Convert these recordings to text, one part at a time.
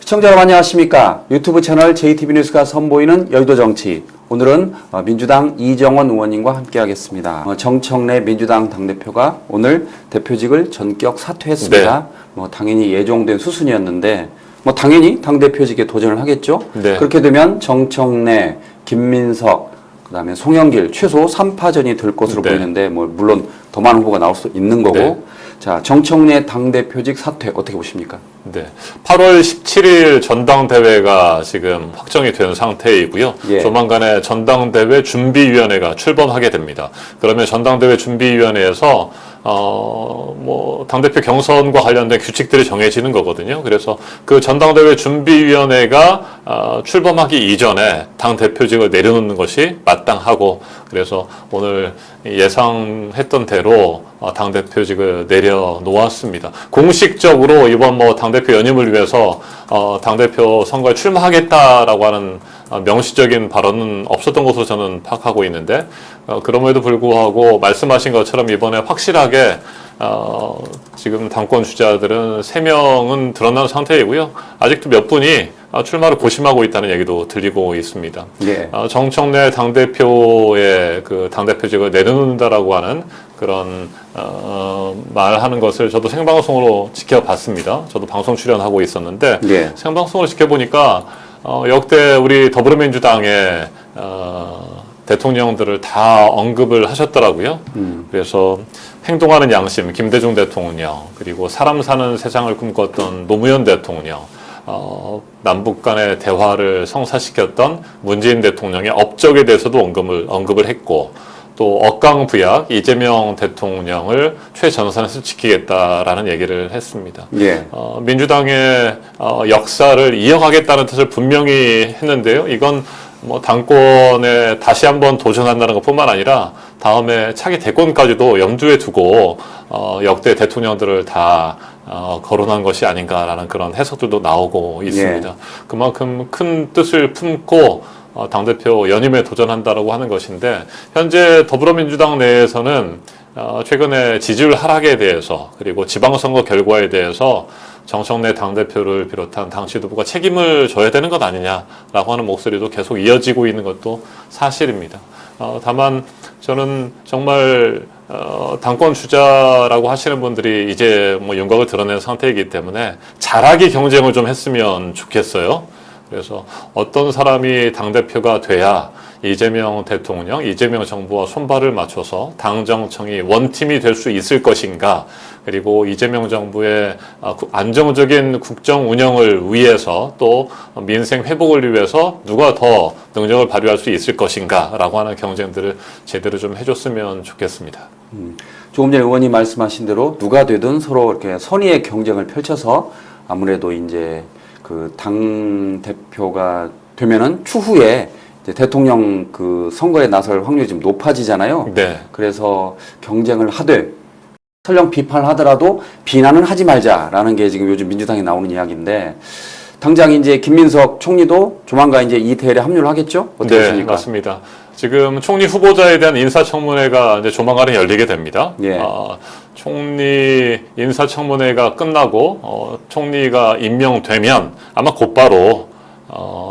시청자 여러분 안녕하십니까. 유튜브 채널 JTB 뉴스가 선보이는 여의도 정치. 오늘은 민주당 이정원 의원님과 함께 하겠습니다. 정청래 민주당 당대표가 오늘 대표직을 전격 사퇴했습니다. 네. 당연히 예정된 수순이었는데 당연히 당대표직에 도전을 하겠죠. 네. 그렇게 되면 정청래, 김민석, 그다음에 송영길 최소 3파전이 될 것으로 네. 보이는데 물론 더 많은 후보가 나올 수 있는 거고. 네. 자, 정청래 당대표직 사퇴 어떻게 보십니까? 네. 8월 17일 전당대회가 지금 확정이 된 상태이고요. 예. 조만간에 전당대회 준비위원회가 출범하게 됩니다. 그러면 전당대회 준비위원회에서 당대표 경선과 관련된 규칙들이 정해지는 거거든요. 그래서 그 전당대회 준비위원회가 출범하기 이전에 당대표직을 내려놓는 것이 마땅하고, 그래서 오늘 예상했던 대로 당대표직을 내려놓았습니다. 공식적으로 이번 당대표 연임을 위해서 당대표 선거에 출마하겠다라고 하는 명시적인 발언은 없었던 것으로 저는 파악하고 있는데, 그럼에도 불구하고 말씀하신 것처럼 이번에 확실하게 지금 당권 주자들은 3명은 드러난 상태이고요. 아직도 몇 분이 출마를 고심하고 있다는 얘기도 들리고 있습니다. 예. 정청래 당대표의 그 당대표직을 내려놓는다라고 하는 그런 말하는 것을 저도 생방송으로 지켜봤습니다. 저도 방송 출연하고 있었는데 예. 생방송으로 지켜보니까 역대 우리 더불어민주당의 대통령들을 다 언급을 하셨더라고요. 그래서 행동하는 양심, 김대중 대통령, 그리고 사람 사는 세상을 꿈꿨던 노무현 대통령, 남북 간의 대화를 성사시켰던 문재인 대통령의 업적에 대해서도 언급을 했고, 또 억강부약 이재명 대통령을 최전선에서 지키겠다라는 얘기를 했습니다. 예. 민주당의 역사를 이어가겠다는 뜻을 분명히 했는데요. 이건 당권에 다시 한번 도전한다는 것뿐만 아니라 다음에 차기 대권까지도 염두에 두고 역대 대통령들을 다 거론한 것이 아닌가라는 그런 해석들도 나오고 있습니다. 예. 그만큼 큰 뜻을 품고 당대표 연임에 도전한다라고 하는 것인데, 현재 더불어민주당 내에서는 최근에 지지율 하락에 대해서, 그리고 지방선거 결과에 대해서 정청래 당대표를 비롯한 당 지도부가 책임을 져야 되는 것 아니냐라고 하는 목소리도 계속 이어지고 있는 것도 사실입니다. 다만 저는 정말 당권 주자라고 하시는 분들이 이제 윤곽을 드러낸 상태이기 때문에 잘하기 경쟁을 좀 했으면 좋겠어요. 그래서 어떤 사람이 당대표가 돼야 이재명 대통령, 이재명 정부와 손발을 맞춰서 당정청이 원팀이 될 수 있을 것인가, 그리고 이재명 정부의 안정적인 국정 운영을 위해서 또 민생 회복을 위해서 누가 더 능력을 발휘할 수 있을 것인가 라고 하는 경쟁들을 제대로 좀 해줬으면 좋겠습니다. 조금 전에 의원님 말씀하신 대로 누가 되든 서로 이렇게 선의의 경쟁을 펼쳐서 아무래도 이제 그 당 대표가 되면은 추후에 이제 대통령 그 선거에 나설 확률이 좀 높아지잖아요. 네. 그래서 경쟁을 하되 설령 비판을 하더라도 비난은 하지 말자라는 게 지금 요즘 민주당에 나오는 이야기인데, 당장 이제 김민석 총리도 조만간 이제 이 대회에 합류를 하겠죠? 어떻게 네, 보십니까? 맞습니다. 지금 총리 후보자에 대한 인사청문회가 이제 조만간에 열리게 됩니다. 예. 총리 인사청문회가 끝나고 총리가 임명되면 아마 곧바로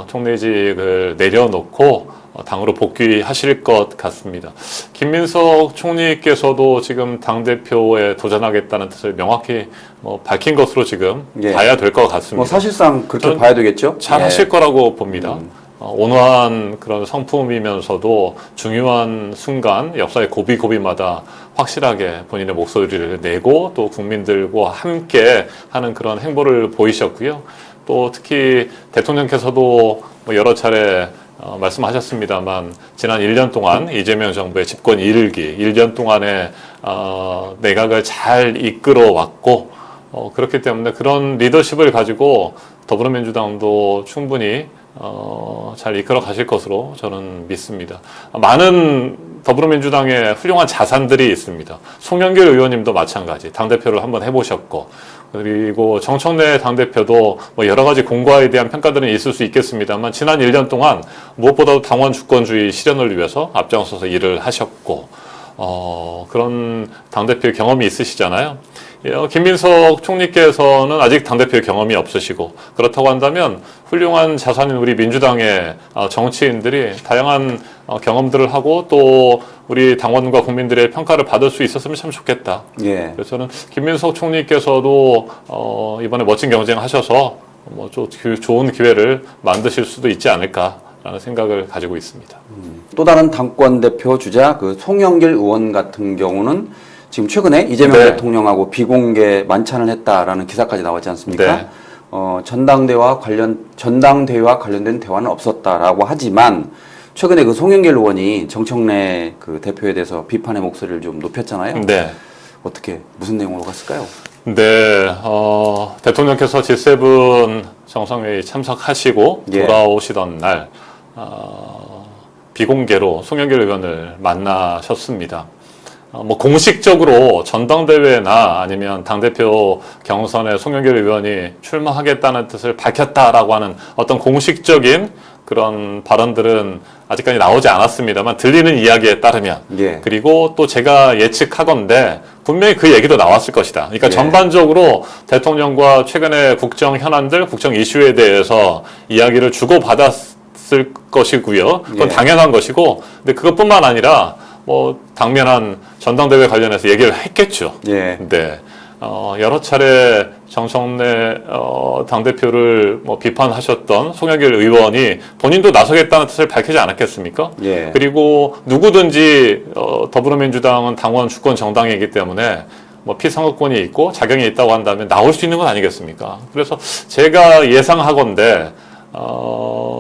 총리직을 내려놓고 당으로 복귀하실 것 같습니다. 김민석 총리께서도 지금 당대표에 도전하겠다는 뜻을 명확히 밝힌 것으로 지금 예. 봐야 될 것 같습니다. 사실상 그렇게 봐야 되겠죠? 잘 예. 하실 거라고 봅니다. 온화한 그런 성품이면서도 중요한 순간, 역사의 고비고비마다 확실하게 본인의 목소리를 내고 또 국민들과 함께 하는 그런 행보를 보이셨고요. 또 특히 대통령께서도 여러 차례 말씀하셨습니다만, 지난 1년 동안 이재명 정부의 집권 이르기, 1년 동안의 내각을 잘 이끌어 왔고, 그렇기 때문에 그런 리더십을 가지고 더불어민주당도 충분히 잘 이끌어 가실 것으로 저는 믿습니다. 많은 더불어민주당의 훌륭한 자산들이 있습니다. 송영길 의원님도 마찬가지, 당대표를 한번 해보셨고, 그리고 정청래 당대표도 여러 가지 공과에 대한 평가들은 있을 수 있겠습니다만, 지난 1년 동안 무엇보다도 당원 주권주의 실현을 위해서 앞장서서 일을 하셨고, 그런 당대표의 경험이 있으시잖아요. 김민석 총리께서는 아직 당대표 경험이 없으시고 그렇다고 한다면 훌륭한 자산인 우리 민주당의 정치인들이 다양한 경험들을 하고 또 우리 당원과 국민들의 평가를 받을 수 있었으면 참 좋겠다. 예. 그래서 저는 김민석 총리께서도 이번에 멋진 경쟁하셔서 뭐 좀 좋은 기회를 만드실 수도 있지 않을까라는 생각을 가지고 있습니다. 또 다른 당권 대표 주자 그 송영길 의원 같은 경우는 지금 최근에 이재명 네. 대통령하고 비공개 만찬을 했다라는 기사까지 나왔지 않습니까? 네. 전당대회와 관련된 대화는 없었다라고 하지만 최근에 그 송영길 의원이 정청래 그 대표에 대해서 비판의 목소리를 좀 높였잖아요. 네. 어떻게 무슨 내용으로 갔을까요? 네, 대통령께서 G7 정상회의 참석하시고 예. 돌아오시던 날 비공개로 송영길 의원을 만나셨습니다. 뭐 공식적으로 전당대회나 아니면 당대표 경선에 송영길 의원이 출마하겠다는 뜻을 밝혔다라고 하는 어떤 공식적인 그런 발언들은 아직까지 나오지 않았습니다만 들리는 이야기에 따르면 예. 그리고 또 제가 예측하건대 분명히 그 얘기도 나왔을 것이다. 그러니까 예. 전반적으로 대통령과 최근의 국정 현안들, 국정 이슈에 대해서 이야기를 주고받았을 것이고요. 그건 예. 당연한 것이고 근데 그것뿐만 아니라 뭐 당면한 전당대회 관련해서 얘기를 했겠죠. 예. 네. 여러 차례 정청래 당대표를 뭐 비판하셨던 송영길 의원이 본인도 나서겠다는 뜻을 밝히지 않았겠습니까? 예. 그리고 누구든지 더불어민주당은 당원 주권 정당이기 때문에 뭐 피선거권이 있고 자격이 있다고 한다면 나올 수 있는 건 아니겠습니까? 그래서 제가 예상하건대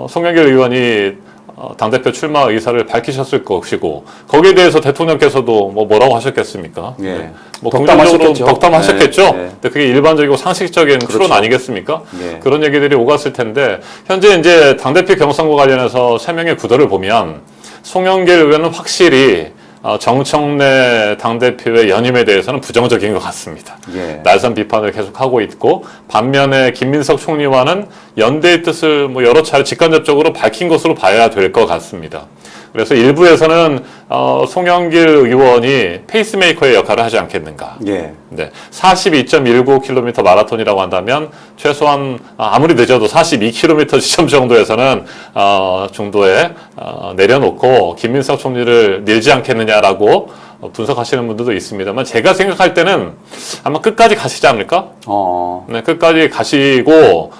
송영길 의원이 당대표 출마 의사를 밝히셨을 것이고 거기에 대해서 대통령께서도 뭐 뭐라고 하셨겠습니까? 예. 네. 뭐 덕담하셨겠죠. 긍정적으로 덕담하셨겠죠. 네. 근데 그게 일반적이고 상식적인 그렇죠. 추론 아니겠습니까? 예. 그런 얘기들이 오갔을 텐데 현재 이제 당대표 경선과 관련해서 3명의 구도를 보면 송영길 의원은 확실히 정청래 당대표의 연임에 대해서는 부정적인 것 같습니다. 예. 날선 비판을 계속하고 있고 반면에 김민석 총리와는 연대의 뜻을 뭐 여러 차례 직간접적으로 밝힌 것으로 봐야 될 것 같습니다. 그래서 일부에서는 송영길 의원이 페이스메이커의 역할을 하지 않겠는가. 예. 네, 42.19km 마라톤이라고 한다면 최소한 아무리 늦어도 42km 지점 정도에서는 정도에 내려놓고 김민석 총리를 밀지 않겠느냐라고 분석하시는 분들도 있습니다만 제가 생각할 때는 아마 끝까지 가시지 않을까? 네, 끝까지 가시고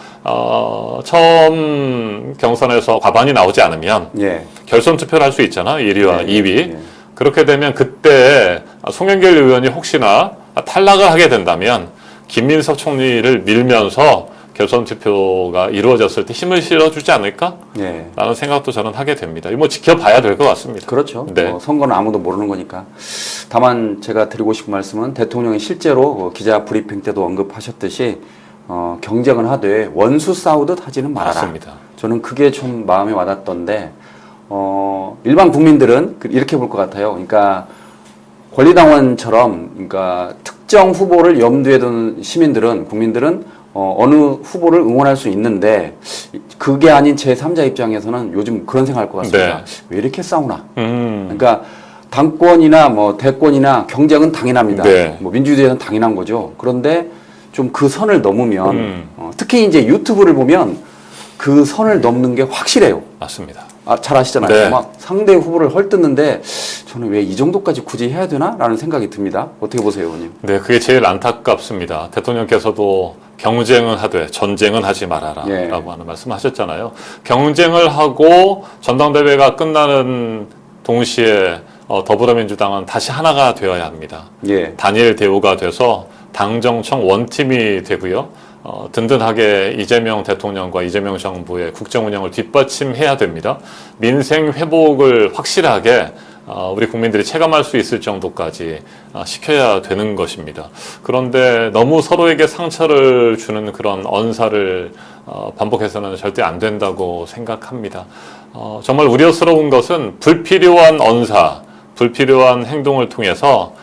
처음 경선에서 과반이 나오지 않으면 예. 결선 투표를 할 수 있잖아. 1위와 예. 2위. 예. 그렇게 되면 그때 송영길 의원이 혹시나 탈락을 하게 된다면 김민석 총리를 밀면서 결선 투표가 이루어졌을 때 힘을 실어주지 않을까? 예. 라는 생각도 저는 하게 됩니다. 이거 뭐 지켜봐야 될 것 같습니다. 그렇죠. 네. 선거는 아무도 모르는 거니까. 다만 제가 드리고 싶은 말씀은 대통령이 실제로 기자 브리핑 때도 언급하셨듯이 경쟁을 하되 원수 싸우듯 하지는 말아라. 맞습니다. 저는 그게 좀 마음에 와닿던데 일반 국민들은 이렇게 볼 것 같아요. 그러니까 권리당원처럼 그러니까 특정 후보를 염두에 둔 국민들은 어느 후보를 응원할 수 있는데 그게 아닌 제3자 입장에서는 요즘 그런 생각할 것 같습니다. 네. 왜 이렇게 싸우나? 그러니까 당권이나 뭐 대권이나 경쟁은 당연합니다. 네. 뭐 민주주의에서는 당연한 거죠. 그런데 좀 그 선을 넘으면 특히 이제 유튜브를 보면 그 선을 넘는 게 확실해요. 맞습니다. 잘 아시잖아요. 네. 막 상대 후보를 헐뜯는데 저는 왜 이 정도까지 굳이 해야 되나? 라는 생각이 듭니다. 어떻게 보세요, 의원님? 네, 그게 제일 안타깝습니다. 대통령께서도 경쟁은 하되 전쟁은 하지 말아라 예. 라고 하는 말씀 하셨잖아요. 경쟁을 하고 전당대회가 끝나는 동시에 더불어민주당은 다시 하나가 되어야 합니다. 예. 단일 대우가 돼서 당정청 원팀이 되고요. 든든하게 이재명 대통령과 이재명 정부의 국정 운영을 뒷받침해야 됩니다. 민생 회복을 확실하게 우리 국민들이 체감할 수 있을 정도까지 시켜야 되는 것입니다. 그런데 너무 서로에게 상처를 주는 그런 언사를 반복해서는 절대 안 된다고 생각합니다. 정말 우려스러운 것은 불필요한 언사, 불필요한 행동을 통해서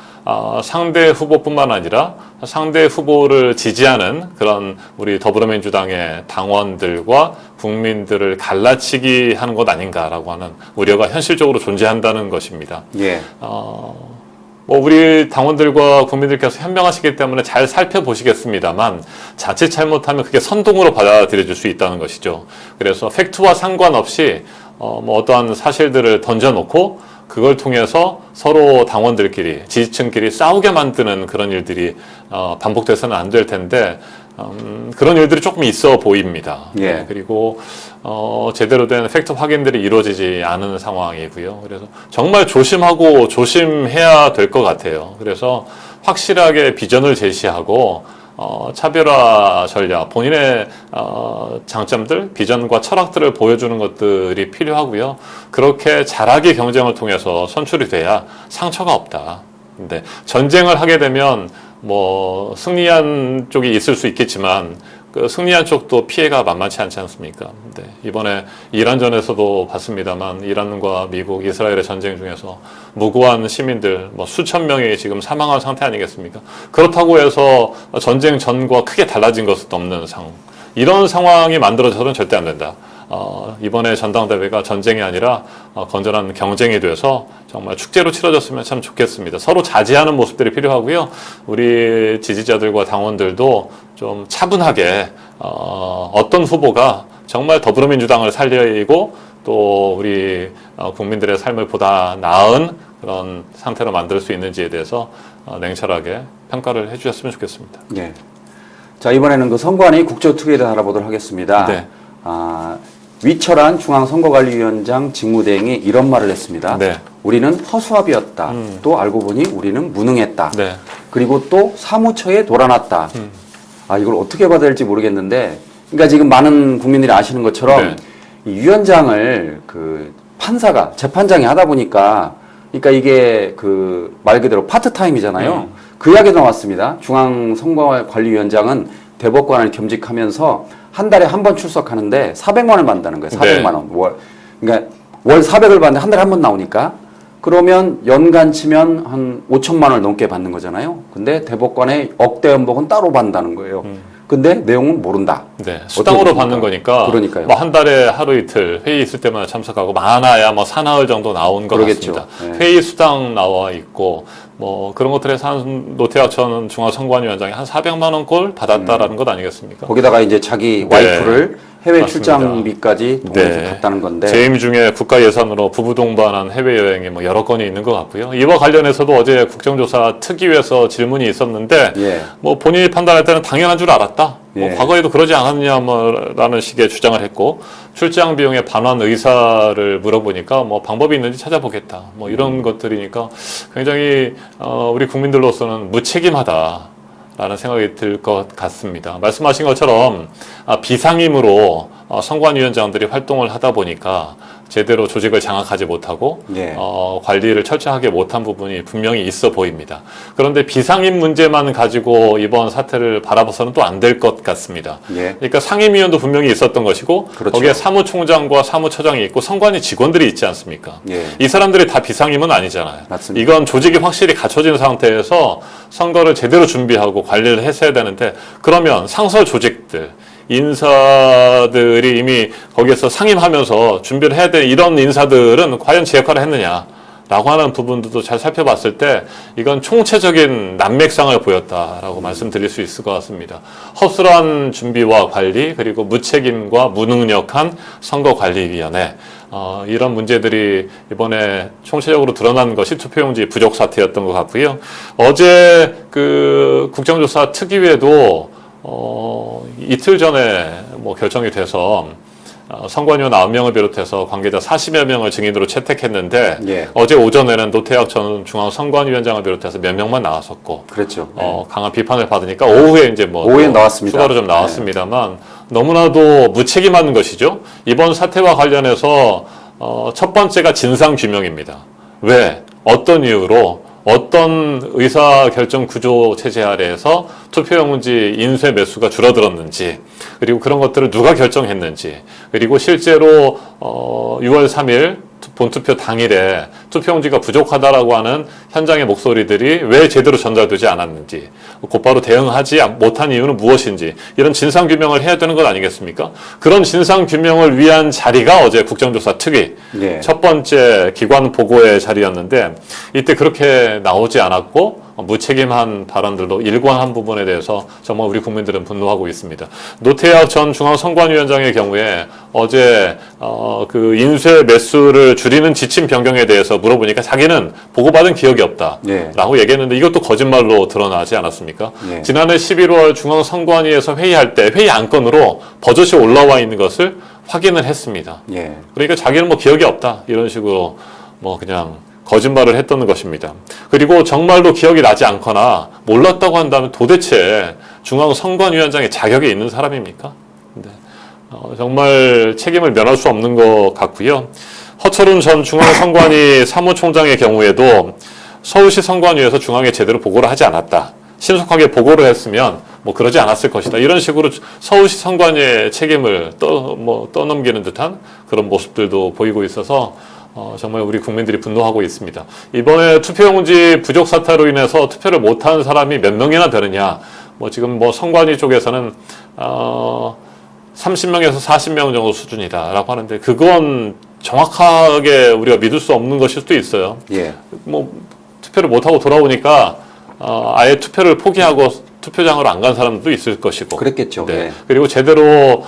상대 후보뿐만 아니라 상대 후보를 지지하는 그런 우리 더불어민주당의 당원들과 국민들을 갈라치기 하는 것 아닌가라고 하는 우려가 현실적으로 존재한다는 것입니다. 예. 뭐 우리 당원들과 국민들께서 현명하시기 때문에 잘 살펴보시겠습니다만 자칫 잘못하면 그게 선동으로 받아들여질 수 있다는 것이죠. 그래서 팩트와 상관없이 뭐 어떠한 사실들을 던져놓고 그걸 통해서 서로 당원들끼리 지지층끼리 싸우게 만드는 그런 일들이 반복돼서는 안 될 텐데 그런 일들이 조금 있어 보입니다. 예. 네, 그리고 제대로 된 팩트 확인들이 이루어지지 않은 상황이고요. 그래서 정말 조심하고 조심해야 될 것 같아요. 그래서 확실하게 비전을 제시하고 차별화 전략, 본인의 장점들, 비전과 철학들을 보여주는 것들이 필요하고요. 그렇게 잘하게 경쟁을 통해서 선출이 돼야 상처가 없다. 근데 전쟁을 하게 되면 뭐 승리한 쪽이 있을 수 있겠지만 그 승리한 쪽도 피해가 만만치 않지 않습니까? 네, 이번에 이란전에서도 봤습니다만 이란과 미국, 이스라엘의 전쟁 중에서 무고한 시민들 뭐 수천 명이 지금 사망한 상태 아니겠습니까? 그렇다고 해서 전쟁 전과 크게 달라진 것은 없는 상황. 이런 상황이 만들어져서는 절대 안 된다. 이번에 전당대회가 전쟁이 아니라 건전한 경쟁이 돼서 정말 축제로 치러졌으면 참 좋겠습니다. 서로 자제하는 모습들이 필요하고요. 우리 지지자들과 당원들도 좀 차분하게 어떤 후보가 정말 더불어민주당을 살리고 또 우리 국민들의 삶을 보다 나은 그런 상태로 만들 수 있는지에 대해서 냉철하게 평가를 해주셨으면 좋겠습니다. 네. 자, 이번에는 그 선관위 국정특위를 알아보도록 하겠습니다. 네. 위철한 중앙선거관리위원장 직무대행이 이런 말을 했습니다. 네. 우리는 허수아비였다. 또 알고 보니 우리는 무능했다. 네. 그리고 또 사무처에 돌아놨다. 이걸 어떻게 받아야 될지 모르겠는데, 그러니까 지금 많은 국민들이 아시는 것처럼 네. 이 위원장을 그 판사가 재판장이 하다 보니까, 그러니까 이게 그 말 그대로 파트타임이잖아요. 그 이야기도 나왔습니다. 중앙선거관리위원장은 대법관을 겸직하면서 한 달에 한 번 출석하는데 400만 원을 받는다는 거예요. 400만 원. 그러니까 월 400을 받는데 한 달에 한 번 나오니까 그러면 연간 치면 한 5천만 원을 넘게 받는 거잖아요. 근데 대법관의 억대 연봉은 따로 받는다는 거예요. 근데 내용은 모른다. 네, 수당으로 받는 거니까. 그러니까요. 뭐 한 달에 하루 이틀 회의 있을 때마다 참석하고 많아야 뭐 사나흘 정도 나온 것 그러겠죠. 같습니다. 네. 회의 수당 나와 있고 뭐 그런 것들에서 한 노태학 전 중앙선관위원장이 한 400만 원 꼴 받았다라는 것 아니겠습니까? 거기다가 이제 자기 네. 와이프를 해외 맞습니다. 출장비까지 돈을 갔다는 건데. 재임 중에 국가 예산으로 부부 동반한 해외 여행이 뭐 여러 건이 있는 것 같고요. 이와 관련해서도 어제 국정조사 특위에서 질문이 있었는데, 예. 뭐 본인이 판단할 때는 당연한 줄 알았다. 뭐 예. 과거에도 그러지 않았냐라는 식의 주장을 했고, 출장 비용의 반환 의사를 물어보니까 뭐 방법이 있는지 찾아보겠다. 뭐 이런 것들이니까 굉장히 우리 국민들로서는 무책임하다. 라는 생각이 들 것 같습니다. 말씀하신 것처럼 비상임으로 선관위원장들이 활동을 하다 보니까 제대로 조직을 장악하지 못하고 예. 관리를 철저하게 못한 부분이 분명히 있어 보입니다. 그런데 비상임 문제만 가지고 이번 사태를 바라봐서는 또 안 될 것 같습니다. 예. 그러니까 상임위원도 분명히 있었던 것이고 그렇죠. 거기에 사무총장과 사무처장이 있고 선관위 직원들이 있지 않습니까? 예. 이 사람들이 다 비상임은 아니잖아요. 맞습니다. 이건 조직이 확실히 갖춰진 상태에서 선거를 제대로 준비하고 관리를 했어야 되는데 그러면 상설 조직들 인사들이 이미 거기에서 상임하면서 준비를 해야 되는 이런 인사들은 과연 제 역할을 했느냐라고 하는 부분들도 잘 살펴봤을 때 이건 총체적인 난맥상을 보였다라고 말씀드릴 수 있을 것 같습니다. 허술한 준비와 관리 그리고 무책임과 무능력한 선거관리위원회 이런 문제들이 이번에 총체적으로 드러난 것이 투표용지 부족 사태였던 것 같고요. 어제 그 국정조사 특위에도 이틀 전에 뭐 결정이 돼서 선관위원 9명을 비롯해서 관계자 40여 명을 증인으로 채택했는데 예. 어제 오전에는 노태학 전 중앙선관위원장을 비롯해서 몇 명만 나왔었고 그랬죠. 강한 비판을 받으니까 오후에 이제 뭐 오후에 나왔습니다. 추가로 좀 나왔습니다만 너무나도 무책임한 것이죠. 이번 사태와 관련해서 첫 번째가 진상 규명입니다. 왜? 어떤 이유로? 어떤 의사결정 구조 체제 아래에서 투표용지 인쇄 매수가 줄어들었는지 그리고 그런 것들을 누가 결정했는지 그리고 실제로 6월 3일 본투표 당일에 투표용지가 부족하다라고 하는 현장의 목소리들이 왜 제대로 전달되지 않았는지, 곧바로 대응하지 못한 이유는 무엇인지, 이런 진상규명을 해야 되는 것 아니겠습니까? 그런 진상규명을 위한 자리가 어제 국정조사 특위 네. 첫 번째 기관 보고의 자리였는데, 이때 그렇게 나오지 않았고 무책임한 발언들로 일관한 부분에 대해서 정말 우리 국민들은 분노하고 있습니다. 노태하 전 중앙선관위원장의 경우에 어제 그 인쇄 매수를 줄이는 지침 변경에 대해서 물어보니까 자기는 보고받은 기억이 없다라고 얘기했는데, 이것도 거짓말로 드러나지 않았습니까? 네. 지난해 11월 중앙선관위에서 회의할 때 회의 안건으로 버젓이 올라와 있는 것을 확인을 했습니다. 예. 그러니까 자기는 뭐 기억이 없다 이런 식으로 뭐 그냥 거짓말을 했던 것입니다. 그리고 정말로 기억이 나지 않거나 몰랐다고 한다면 도대체 중앙선관위원장의 자격이 있는 사람입니까? 네. 정말 책임을 면할 수 없는 것 같고요. 허철훈 전 중앙선관위 사무총장의 경우에도 서울시 선관위에서 중앙에 제대로 보고를 하지 않았다. 신속하게 보고를 했으면 뭐 그러지 않았을 것이다. 이런 식으로 서울시 선관위의 책임을 떠넘기는 듯한 그런 모습들도 보이고 있어서 정말 우리 국민들이 분노하고 있습니다. 이번에 투표용지 부족 사태로 인해서 투표를 못한 사람이 몇 명이나 되느냐. 지금 선관위 쪽에서는 30명에서 40명 정도 수준이다라고 하는데, 그건 정확하게 우리가 믿을 수 없는 것일 수도 있어요. 예. 투표를 못하고 돌아오니까 아예 투표를 포기하고 투표장으로 안 간 사람도 있을 것이고. 그랬겠죠. 네. 예. 그리고 제대로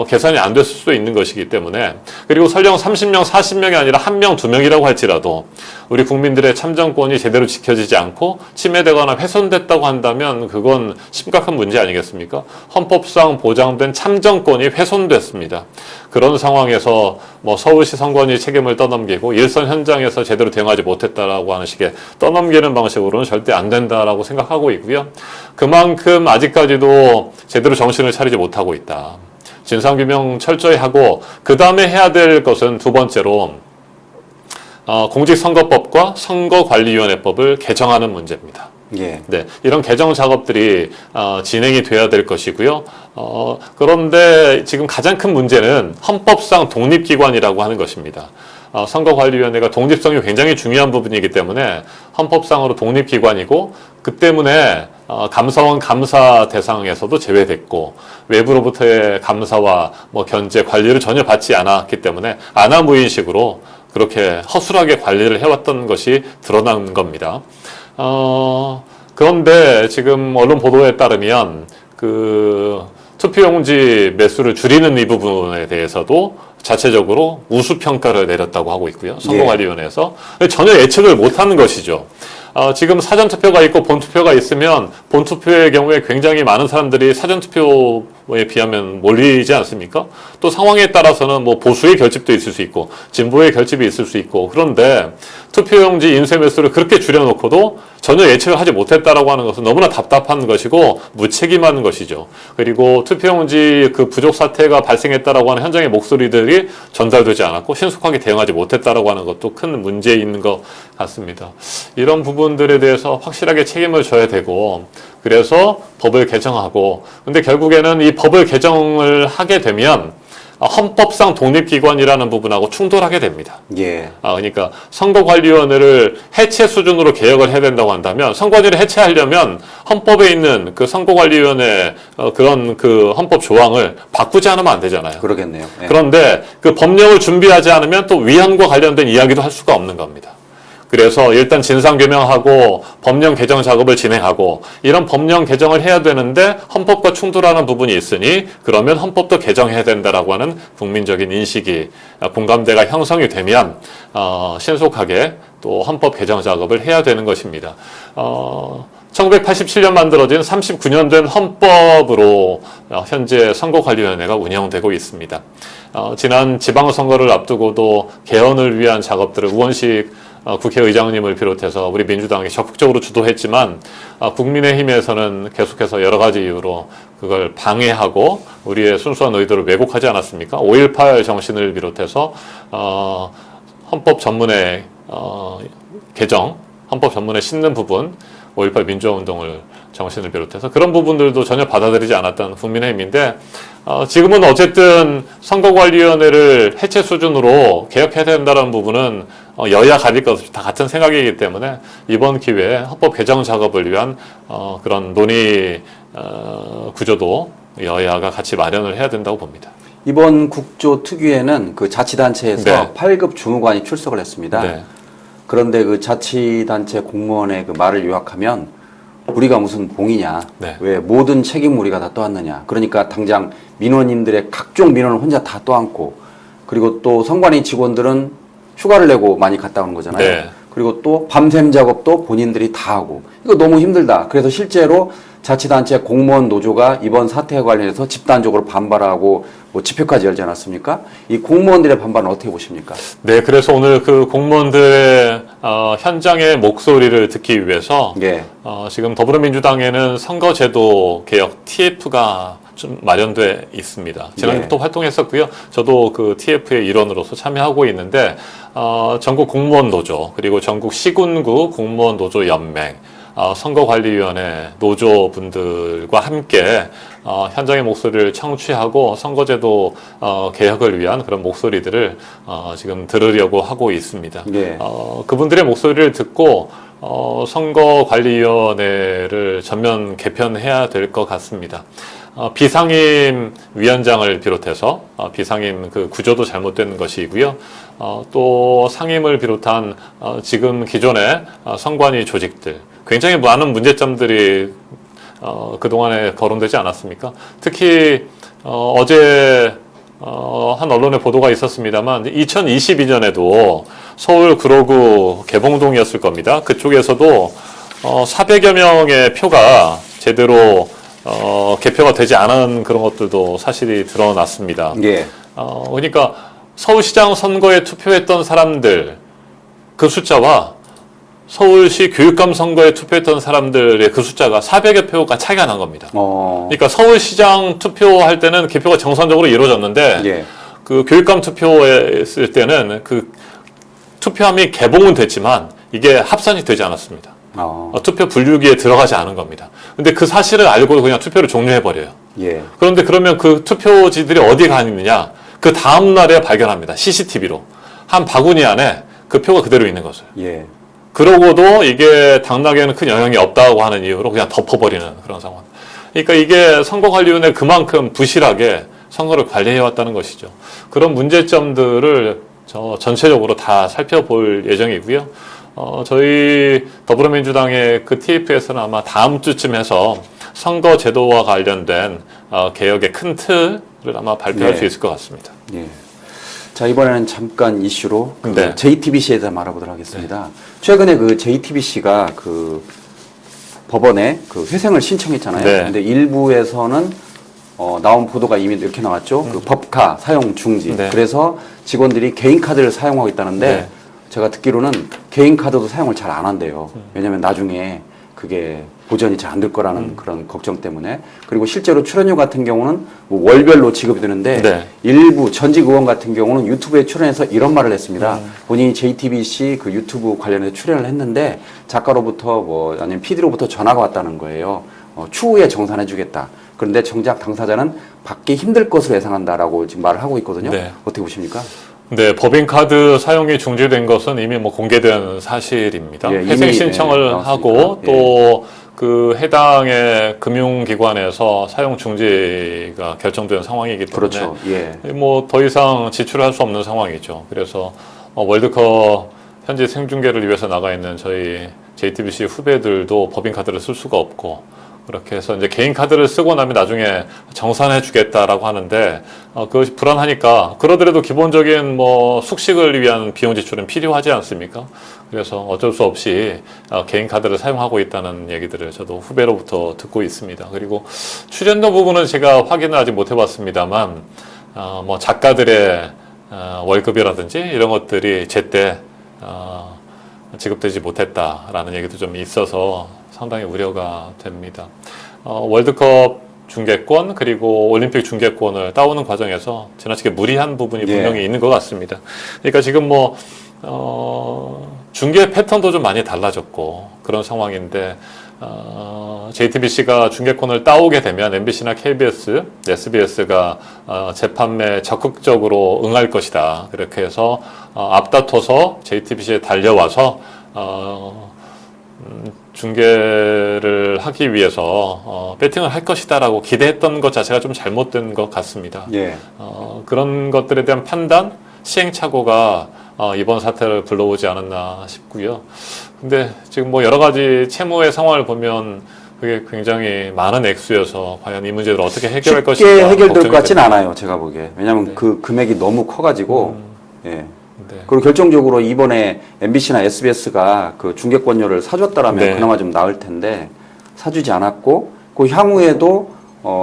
계산이 안 됐을 수도 있는 것이기 때문에, 그리고 설령 30명, 40명이 아니라 1명, 2명이라고 할지라도 우리 국민들의 참정권이 제대로 지켜지지 않고 침해되거나 훼손됐다고 한다면 그건 심각한 문제 아니겠습니까? 헌법상 보장된 참정권이 훼손됐습니다. 그런 상황에서 서울시 선관위 책임을 떠넘기고 일선 현장에서 제대로 대응하지 못했다라고 하는 식의 떠넘기는 방식으로는 절대 안 된다라고 생각하고 있고요. 그만큼 아직까지도 제대로 정신을 차리지 못하고 있다. 진상규명 철저히 하고, 그 다음에 해야 될 것은 두 번째로 공직선거법과 선거관리위원회법을 개정하는 문제입니다. 예. 네, 이런 개정 작업들이 진행이 돼야 될 것이고요. 그런데 지금 가장 큰 문제는 헌법상 독립기관이라고 하는 것입니다. 선거관리위원회가 독립성이 굉장히 중요한 부분이기 때문에 헌법상으로 독립기관이고, 그 때문에 감사원 감사 대상에서도 제외됐고, 외부로부터의 감사와 견제, 관리를 전혀 받지 않았기 때문에 아나무인식으로 그렇게 허술하게 관리를 해왔던 것이 드러난 겁니다. 그런데 지금 언론 보도에 따르면 투표용지 매수를 줄이는 이 부분에 대해서도 자체적으로 우수평가를 내렸다고 하고 있고요. 선거관리위원회에서. 전혀 예측을 못하는 것이죠. 지금 사전투표가 있고 본투표가 있으면 본투표의 경우에 굉장히 많은 사람들이 사전투표에 비하면 몰리지 않습니까? 또 상황에 따라서는 보수의 결집도 있을 수 있고 진보의 결집이 있을 수 있고, 그런데 투표용지 인쇄 매수를 그렇게 줄여놓고도 전혀 예측을 하지 못했다라고 하는 것은 너무나 답답한 것이고 무책임한 것이죠. 그리고 투표용지 부족 사태가 발생했다라고 하는 현장의 목소리들이 전달되지 않았고 신속하게 대응하지 못했다라고 하는 것도 큰 문제 있는 것 같습니다. 이런 부분들에 대해서 확실하게 책임을 져야 되고, 그래서 법을 개정하고, 근데 결국에는 이 법을 개정을 하게 되면 헌법상 독립기관이라는 부분하고 충돌하게 됩니다. 예. 그러니까 선거관리위원회를 해체 수준으로 개혁을 해야 된다고 한다면, 선관위를 해체하려면 헌법에 있는 선거관리위원회 그런 헌법 조항을 바꾸지 않으면 안 되잖아요. 그러겠네요. 예. 그런데 법령을 준비하지 않으면 또 위헌과 관련된 이야기도 할 수가 없는 겁니다. 그래서 일단 진상규명하고 법령 개정 작업을 진행하고, 이런 법령 개정을 해야 되는데 헌법과 충돌하는 부분이 있으니 그러면 헌법도 개정해야 된다라고 하는 국민적인 인식이, 공감대가 형성이 되면 신속하게 또 헌법 개정 작업을 해야 되는 것입니다. 1987년 만들어진 39년 된 헌법으로 현재 선거관리위원회가 운영되고 있습니다. 지난 지방선거를 앞두고도 개헌을 위한 작업들을 우원식 국회의장님을 비롯해서 우리 민주당이 적극적으로 주도했지만, 국민의힘에서는 계속해서 여러 가지 이유로 그걸 방해하고 우리의 순수한 의도를 왜곡하지 않았습니까? 5.18 정신을 비롯해서 헌법 전문의 개정, 헌법 전문에 싣는 부분, 5.18 민주화운동을 정신을 비롯해서 그런 부분들도 전혀 받아들이지 않았던 국민의힘인데, 지금은 어쨌든 선거관리위원회를 해체 수준으로 개혁해야 된다는 부분은 여야 가릴 것 없이 다 같은 생각이기 때문에 이번 기회에 헌법 개정 작업을 위한 그런 논의 구조도 여야가 같이 마련을 해야 된다고 봅니다. 이번 국조 특위에는 그 자치단체에서 네. 8급 주무관이 출석을 했습니다. 네. 그런데 그 자치단체 공무원의 그 말을 요약하면 우리가 무슨 봉이냐, 네. 왜 모든 책임 우리가 다 떠안느냐. 그러니까 당장 민원인들의 각종 민원을 혼자 다 떠안고, 그리고 또 선관위 직원들은 휴가를 내고 많이 갔다 오는 거잖아요. 네. 그리고 또 밤샘 작업도 본인들이 다 하고, 이거 너무 힘들다. 그래서 실제로 자치단체 공무원 노조가 이번 사태에 관련해서 집단적으로 반발하고 뭐 집회까지 열지 않았습니까? 이 공무원들의 반발은 어떻게 보십니까? 네, 그래서 오늘 그 공무원들의 현장의 목소리를 듣기 위해서 예. 지금 더불어민주당에는 선거제도 개혁 TF가 좀 마련돼 있습니다. 지난주부터 활동했었고요. 저도 그 TF의 일원으로서 참여하고 있는데 전국 공무원 노조 그리고 전국 시군구 공무원 노조 연맹 선거관리위원회 노조분들과 함께 현장의 목소리를 청취하고 선거제도 개혁을 위한 그런 목소리들을 지금 들으려고 하고 있습니다. 네. 그분들의 목소리를 듣고 선거관리위원회를 전면 개편해야 될 것 같습니다. 비상임 위원장을 비롯해서 비상임 그 구조도 잘못된 것이고요. 또 상임을 비롯한 지금 기존의 선관위 조직들 굉장히 많은 문제점들이 그동안에 거론되지 않았습니까? 특히 어제 한 언론의 보도가 있었습니다만 2022년에도 서울 구로구 개봉동이었을 겁니다. 그쪽에서도 400여 명의 표가 제대로 개표가 되지 않은 그런 것들도 사실이 드러났습니다. 예. 그러니까 서울시장 선거에 투표했던 사람들 그 숫자와 서울시 교육감 선거에 투표했던 사람들의 그 숫자가 400여 표가 차이가 난 겁니다. 그러니까 서울시장 투표할 때는 개표가 정상적으로 이루어졌는데 예. 그 교육감 투표했을 때는 그 투표함이 개봉은 됐지만 이게 합산이 되지 않았습니다. 투표 분류기에 들어가지 않은 겁니다. 근데 그 사실을 알고 그냥 투표를 종료해버려요. 예. 그런데 그러면 그 투표지들이 어디 가 있느냐? 그 다음날에 발견합니다. CCTV로. 한 바구니 안에 그 표가 그대로 있는 것을. 예. 그러고도 이게 당락에는 큰 영향이 없다고 하는 이유로 그냥 덮어버리는 그런 상황. 그러니까 이게 선거관리위원회 그만큼 부실하게 선거를 관리해왔다는 것이죠. 그런 문제점들을 전체적으로 다 살펴볼 예정이고요. 저희 더불어민주당의 그 TF에서는 아마 다음 주쯤 해서 선거제도와 관련된 개혁의 큰 틀을 아마 발표할 네. 수 있을 것 같습니다. 예. 자, 이번에는 잠깐 이슈로 그 네. JTBC에 대해 알아보도록 하겠습니다. 최근에 그 JTBC가 그 법원에 그 회생을 신청했잖아요. 네. 근데 일부에서는 나온 보도가 이미 이렇게 나왔죠. 그 법카 사용 중지. 네. 그래서 직원들이 개인 카드를 사용하고 있다는데 네. 제가 듣기로는 개인 카드도 사용을 잘 안 한대요. 왜냐하면 나중에 그게 보전이 잘 안 될 거라는 그런 걱정 때문에. 그리고 실제로 출연료 같은 경우는 뭐 월별로 지급이 되는데 네. 일부 전직 의원 같은 경우는 유튜브에 출연해서 이런 말을 했습니다. 본인이 JTBC 그 유튜브 관련해서 출연을 했는데 작가로부터 뭐 아니면 PD로부터 전화가 왔다는 거예요. 추후에 정산해 주겠다. 그런데 정작 당사자는 받기 힘들 것으로 예상한다라고 지금 말을 하고 있거든요. 네. 어떻게 보십니까? 네, 법인카드 사용이 중지된 것은 이미 뭐 공개된 사실입니다. 예, 회생 이미, 신청을 나왔으니까. 하고 예. 또 그 해당의 금융기관에서 사용 중지가 결정된 상황이기 때문에 그렇죠. 예. 뭐 더 이상 지출할 수 없는 상황이죠. 그래서 월드컵 현지 생중계를 위해서 나가 있는 저희 JTBC 후배들도 법인카드를 쓸 수가 없고 그렇게 해서 이제 개인 카드를 쓰고 나면 나중에 정산해 주겠다라고 하는데 그것이 불안하니까 그러더라도 기본적인 뭐 숙식을 위한 비용 지출은 필요하지 않습니까? 그래서 어쩔 수 없이 개인 카드를 사용하고 있다는 얘기들을 저도 후배로부터 듣고 있습니다. 그리고 출연료 부분은 제가 확인을 아직 못 해봤습니다만 뭐 작가들의 월급이라든지 이런 것들이 제때 지급되지 못했다라는 얘기도 좀 있어서 상당히 우려가 됩니다. 월드컵 중계권 그리고 올림픽 중계권을 따오는 과정에서 지나치게 무리한 부분이 분명히 있는 것 같습니다. 그러니까 지금 중계 패턴도 좀 많이 달라졌고 그런 상황인데 JTBC가 중계권을 따오게 되면 MBC나 KBS, SBS가 재판매에 적극적으로 응할 것이다. 그렇게 해서 앞다퉈서 JTBC에 달려와서 중계를 하기 위해서 배팅을 할 것이다라고 기대했던 것 자체가 좀 잘못된 것 같습니다. 예. 그런 것들에 대한 판단, 시행착오가 이번 사태를 불러오지 않았나 싶고요. 근데 지금 뭐 여러 가지 채무의 상황을 보면 그게 굉장히 많은 액수여서 과연 이 문제를 어떻게 해결할 것인가 쉽게 해결될 걱정이 것 같지는 됩니다. 않아요. 제가 보기에. 왜냐하면 네. 그 금액이 너무 커가지고. 예. 네. 그리고 결정적으로 이번에 MBC나 SBS가 그 중계권료를 사줬다라면 네. 그나마 좀 나을 텐데 사주지 않았고 그 향후에도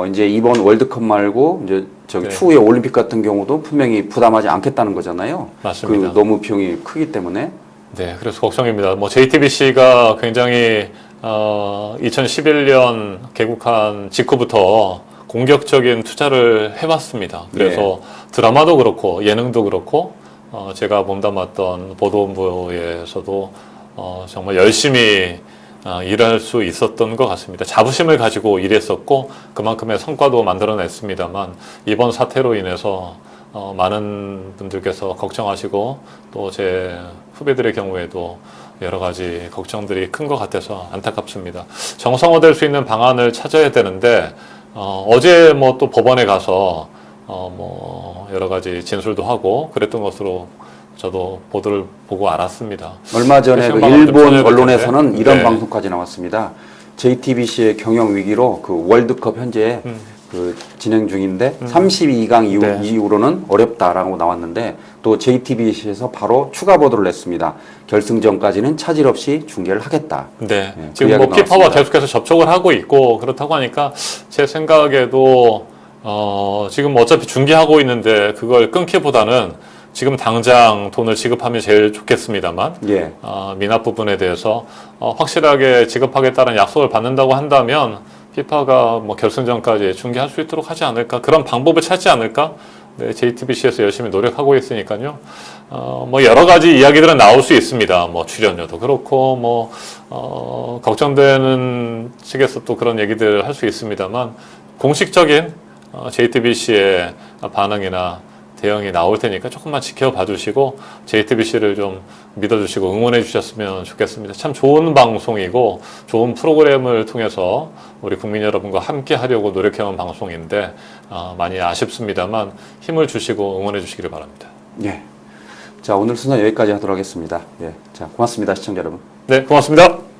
이제 이번 월드컵 말고 이제 저기 네. 추후에 올림픽 같은 경우도 분명히 부담하지 않겠다는 거잖아요. 맞습니다. 그 너무 비용이 크기 때문에. 네, 그래서 걱정입니다. 뭐 JTBC가 굉장히 2011년 개국한 직후부터 공격적인 투자를 해왔습니다. 그래서 드라마도 그렇고 예능도 그렇고 제가 몸담았던 보도본부에서도 정말 열심히 일할 수 있었던 것 같습니다. 자부심을 가지고 일했었고 그만큼의 성과도 만들어냈습니다만 이번 사태로 인해서 많은 분들께서 걱정하시고 또 제 후배들의 경우에도 여러 가지 걱정들이 큰 것 같아서 안타깝습니다. 정상화될 수 있는 방안을 찾아야 되는데 어제 뭐 또 법원에 가서 뭐 여러 가지 진술도 하고 그랬던 것으로 저도 보도를 보고 알았습니다. 얼마 전에 그 방법을 좀 일본 찾아야 될 언론에서는 텐데. 이런 네. 방송까지 나왔습니다. JTBC의 경영 위기로 그 월드컵 현재 그 진행 중인데 32강 네. 이후로는 어렵다라고 나왔는데 또 JTBC에서 바로 추가 보도를 냈습니다. 결승전까지는 차질 없이 중계를 하겠다. 네. 그 지금 뭐 이야기가 피파와 나왔습니다. 계속해서 접촉을 하고 있고 그렇다고 하니까 제 생각에도 지금 어차피 중계하고 있는데 그걸 끊기보다는 지금 당장 돈을 지급하면 제일 좋겠습니다만 예. 미납 부분에 대해서 확실하게 지급하겠다는 약속을 받는다고 한다면 피파가 뭐 결승전까지 중계할 수 있도록 하지 않을까 그런 방법을 찾지 않을까 네, JTBC에서 열심히 노력하고 있으니까요. 뭐 여러 가지 이야기들은 나올 수 있습니다. 뭐 출연료도 그렇고 뭐 걱정되는 측에서 또 그런 얘기들 할 수 있습니다만 공식적인 JTBC의 반응이나 대응이 나올 테니까 조금만 지켜봐 주시고 JTBC를 좀 믿어주시고 응원해 주셨으면 좋겠습니다. 참 좋은 방송이고 좋은 프로그램을 통해서 우리 국민 여러분과 함께 하려고 노력해온 방송인데 많이 아쉽습니다만 힘을 주시고 응원해 주시기를 바랍니다. 예. 자, 오늘 순서 여기까지 하도록 하겠습니다. 예. 자, 고맙습니다. 시청자 여러분. 네, 고맙습니다.